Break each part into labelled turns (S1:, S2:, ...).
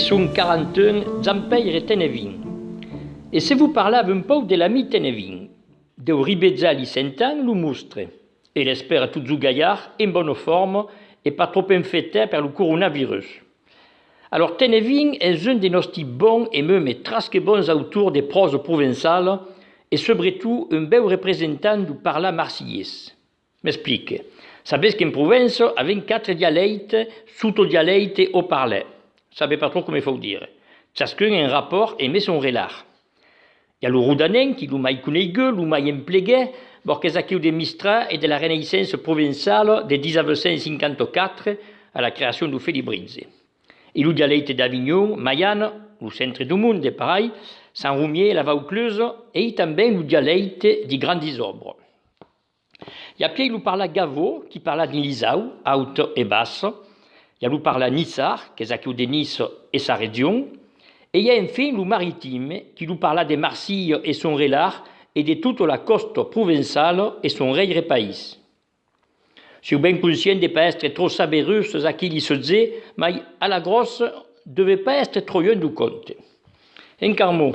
S1: sont 41 Zampeire et Tenevin. Et si vous parlez un peu de l'ami Tenevin, de ribezza li sentan lo mustre, et l'espère tout gaillard, en bonne forme, et pas trop infecté par le coronavirus. Alors Tenevin est un de nostri bons et même trasque bons autour des proses provençales, et surtout un bel représentant du parla marseillais. M'explique. Savez qu'en Provence, avec 4 dialectes, sous-dialectes au parler. Savez pas trop comment il faut dire. Chacun a un rapport et met son relâche. Il y a le roudanen qui l'oumaille connaîgue, l'oumaille implégué, parce qu'il des Mistra et de la Renaissance provençale de 1954 à la création du Félibrinze. Et le dialecte d'Avignon, Mayenne, le centre du monde, pareil, Saint-Roumier, la Vaucluse, et también le dialecte du Grand Isobre. Il y a Pierre qui parle Gavo, qui parle de l'Isau, haute et basse. Il y a qui parle Nissar, qui est de Nice et sa région. Et il y a enfin le maritime, qui nous parle de Marseille et son relard, et de toute la côte provençale et son rei pays. Je suis bien conscient de ne pas être trop sabéreux ce qu'il se disait, mais à la grosse, ne devait pas être trop loin du compte. En carmo,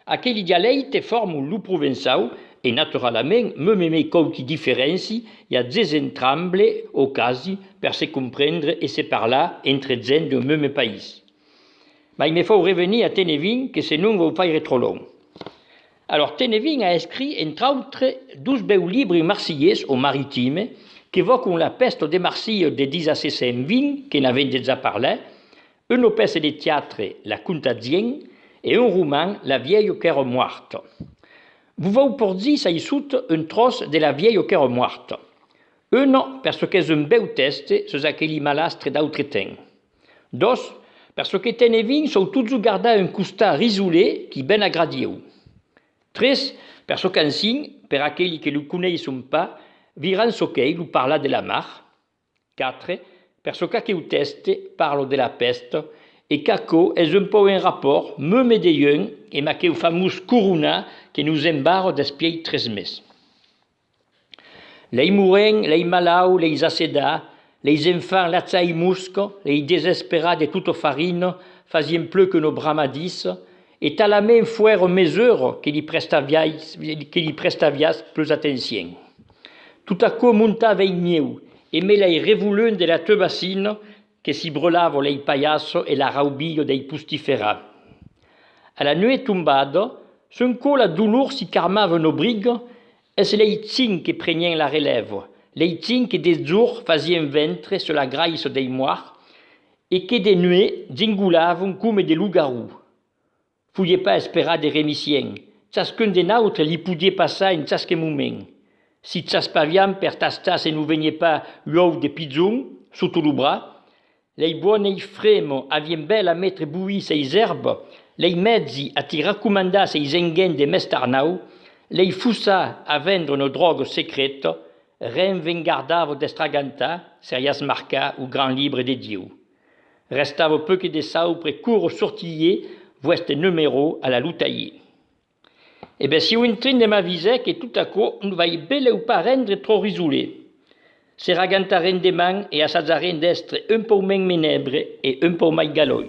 S1: aquel dialecte forme le provençal, et naturellement, même quelques différences, il y a des entrambles occasions pour se comprendre et se parler entre gens du même pays. Mais il me faut revenir à Tenevin, que sinon vous pas être trop long. Alors Tenevin a écrit, entre autres, 12 beaux livres marseillais au maritime, qui évoquent la peste de Marseille de 1620, qu'on avait déjà parlé, une pièce de théâtre, La Contadien, et un roman, La vieille cœur morte. Vous voyez pour dire, ça y soute un trosse de La vieille cœur morte. Un, parce que c'est un beau test, sur aquelli malastre d'autres temps. Dos, parce que Tenevin sont tous gardés un costat risoulé qui ben agradiu. Tres, parce qu'ainsi, per aquelli qui ne le connaissent pas, viran ce qu'il nous parla de la mar. Quatre, parce qu'aquel test parle de la peste, et qu'aco est un peu un rapport, même de et maquel fameux corona qui nous embarre d'espier 13 meses. Les mourants, les malau, les acédas, les enfants latzai musc, les désespérats de toute farine, faisaient plus que nos bramadis, et à la main fuère mesure qui lui prestavias plus attention. Tout à coup monta veigneu, et me les révoulun de la tebassine, que si brûlava les paillasses et la raubille des pustifera. À la nuit tombade, son coup la douleur si carmave nos brigues, et c'est les tins qui prenaient la relève, les tins qui des jours faisaient ventre sur la graisse des moires, et que des nuits dingulavam comme des loups-garous. Fouillez pas espérer des rémissiens, chacun des nôtres li pouvait passer en chaque moment. Si chaspaviam per tastas et nous veniez pas l'eau de pigeon, sous tout le bras, les buoni fremo avien bel a mettre bouillir ces herbes, les mezzi a ti raccomandar ces engins de mestarnau, les fussa a vendre nos drogues secrètes, rien vengardavo d'estraganta, serias marca ou grand libre de Dieu. Restava peu que des saupres court sortillés, voeste numéro à la loutaillée. Eh bien, si vous entrez de ma visée que tout à coup, nous va y belle ou pas rendre trop risoulé. Se ragantaren de main et assadzaren d'estre un peu moins ménèbre et un peu moins galoi.